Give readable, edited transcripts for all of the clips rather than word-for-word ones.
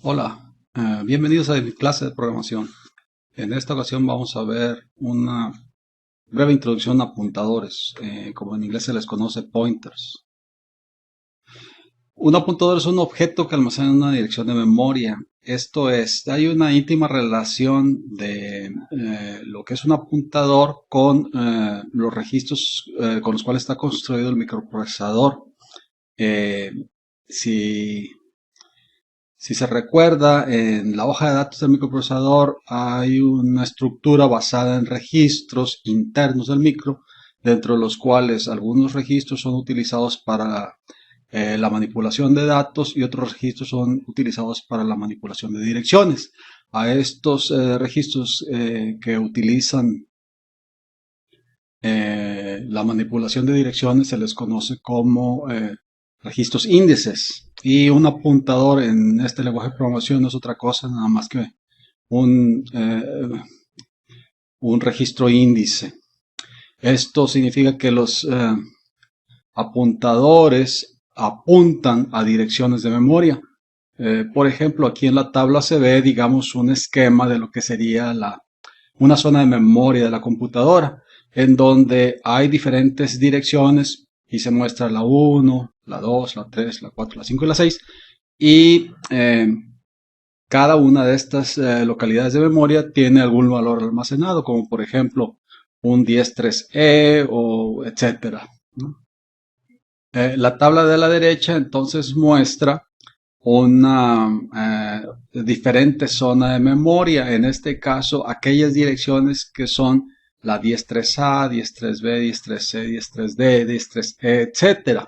Hola, bienvenidos a mi clase de programación. En esta ocasión vamos a ver una breve introducción a apuntadores, como en inglés se les conoce pointers. Un apuntador es un objeto que almacena una dirección de memoria. Esto es, hay una íntima relación de lo que es un apuntador con los registros con los cuales está construido el microprocesador. Eh, si Si se recuerda, en la hoja de datos del microprocesador hay una estructura basada en registros internos del micro, dentro de los cuales algunos registros son utilizados para la manipulación de datos y otros registros son utilizados para la manipulación de direcciones. A estos registros que utilizan la manipulación de direcciones se les conoce como registros índices. Y un apuntador en este lenguaje de programación no es otra cosa nada más que un, eh, un registro índice. Esto significa que los apuntadores apuntan a direcciones de memoria. Por ejemplo, aquí en la tabla se ve, digamos, un esquema de lo que sería una zona de memoria de la computadora, en donde hay diferentes direcciones y se muestra la 1, la 2, la 3, la 4, la 5 y la 6. Y cada una de estas localidades de memoria tiene algún valor almacenado, como por ejemplo un 10.3e o etcétera, ¿no? La tabla de la derecha entonces muestra una diferente zona de memoria, en este caso aquellas direcciones que son la 103A, 103B, 103C, 103D, 103E, etcétera.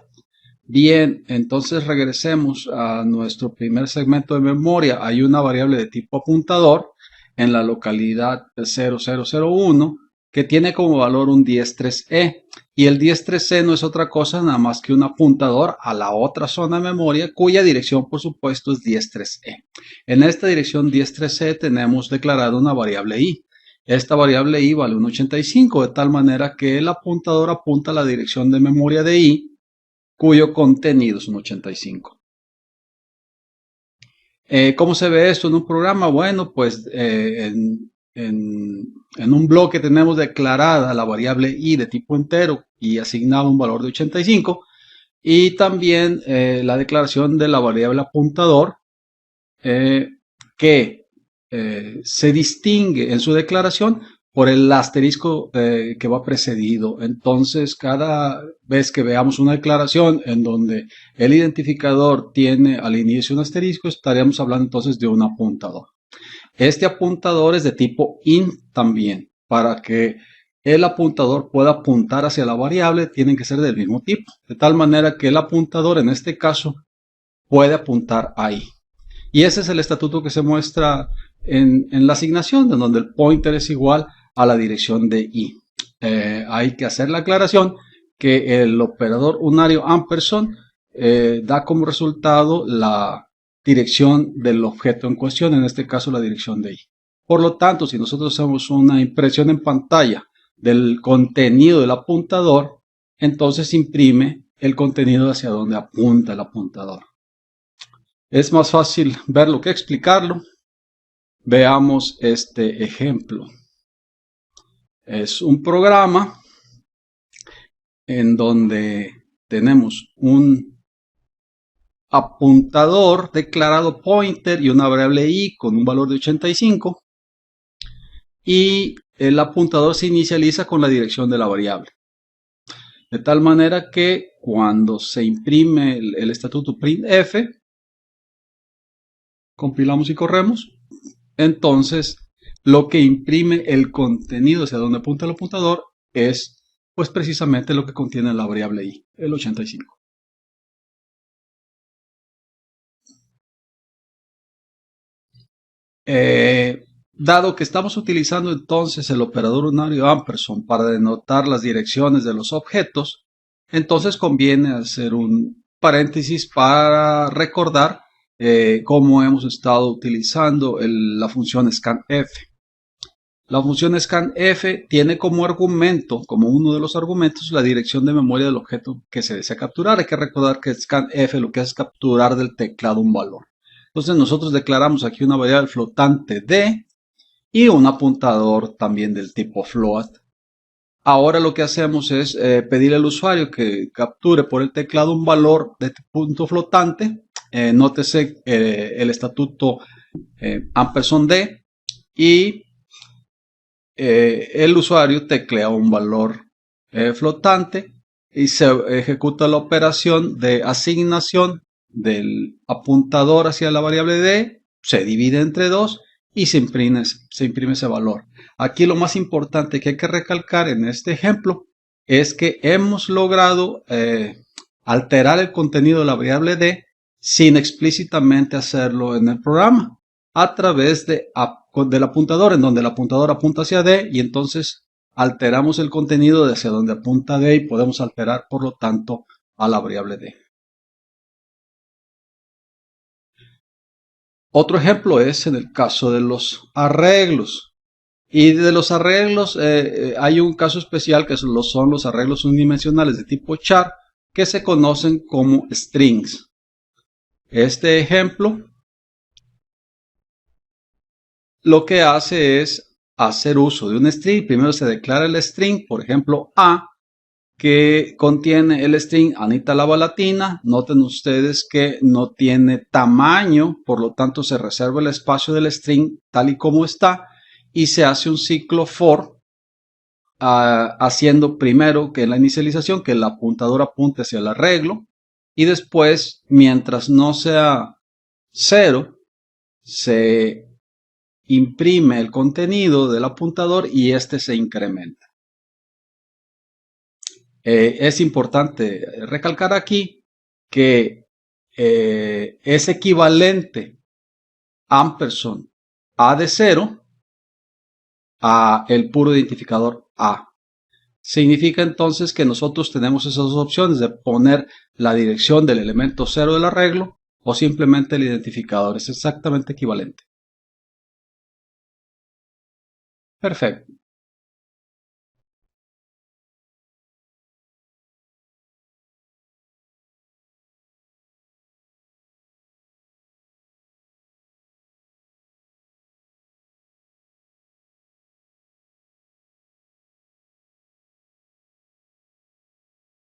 Bien, entonces regresemos a nuestro primer segmento de memoria. Hay una variable de tipo apuntador en la localidad 0001 que tiene como valor un 103E. Y el 103E no es otra cosa nada más que un apuntador a la otra zona de memoria cuya dirección por supuesto es 103E. En esta dirección 103E tenemos declarada una variable i. Esta variable i vale un 85 de tal manera que el apuntador apunta a la dirección de memoria de i cuyo contenido es un 85. ¿Cómo se ve esto en un programa? Bueno, pues en un bloque tenemos declarada la variable i de tipo entero y asignado un valor de 85 y también la declaración de la variable apuntador eh, que se distingue en su declaración por el asterisco que va precedido. Entonces, cada vez que veamos una declaración en donde el identificador tiene al inicio un asterisco, estaríamos hablando entonces de un apuntador. Este apuntador es de tipo int también. Para que el apuntador pueda apuntar hacia la variable, tienen que ser del mismo tipo. De tal manera que el apuntador, en este caso, puede apuntar ahí. Y ese es el estatuto que se muestra en la asignación, en donde el pointer es igual a la dirección de i. Hay que hacer la aclaración que el operador unario ampersand da como resultado la dirección del objeto en cuestión, en este caso la dirección de i. Por lo tanto, si nosotros hacemos una impresión en pantalla del contenido del apuntador, entonces imprime el contenido hacia donde apunta el apuntador. Es más fácil verlo que explicarlo. Veamos este ejemplo. Es un programa en donde tenemos un apuntador declarado pointer y una variable i con un valor de 85 y el apuntador se inicializa con la dirección de la variable. De tal manera que cuando se imprime el estatuto printf, compilamos y corremos, entonces lo que imprime el contenido hacia donde apunta el apuntador es pues precisamente lo que contiene la variable i, el 85. Dado que estamos utilizando entonces el operador unario ampersand para denotar las direcciones de los objetos, entonces conviene hacer un paréntesis para recordar cómo hemos estado utilizando la función scanf. La función scanf tiene como argumento, como uno de los argumentos, la dirección de memoria del objeto que se desea capturar. Hay que recordar que scanf lo que hace es capturar del teclado un valor. Entonces nosotros declaramos aquí una variable flotante D y un apuntador también del tipo float. Ahora lo que hacemos es pedirle al usuario que capture por el teclado un valor de punto flotante. Nótese el estatuto ampersand D y el usuario teclea un valor flotante y se ejecuta la operación de asignación del apuntador hacia la variable D, se divide entre 2 y se imprime ese valor. Aquí lo más importante que hay que recalcar en este ejemplo es que hemos logrado alterar el contenido de la variable D sin explícitamente hacerlo en el programa a través del apuntador, en donde el apuntador apunta hacia D y entonces alteramos el contenido de hacia donde apunta D y podemos alterar por lo tanto a la variable D. Otro ejemplo es en el caso de los arreglos. Y de los arreglos hay un caso especial que son los arreglos unidimensionales de tipo char que se conocen como strings. Este ejemplo lo que hace es hacer uso de un string. Primero se declara el string, por ejemplo, A, que contiene el string Anita Lavalatina. Noten ustedes que no tiene tamaño, por lo tanto se reserva el espacio del string tal y como está y se hace un ciclo for haciendo primero que en la inicialización que el apuntador apunte hacia el arreglo y después, mientras no sea 0, se imprime el contenido del apuntador y este se incrementa. Es importante recalcar aquí que es equivalente ampersand A de 0 a el puro identificador A. Significa entonces que nosotros tenemos esas dos opciones de poner la dirección del elemento 0 del arreglo o simplemente el identificador. Es exactamente equivalente. Perfecto.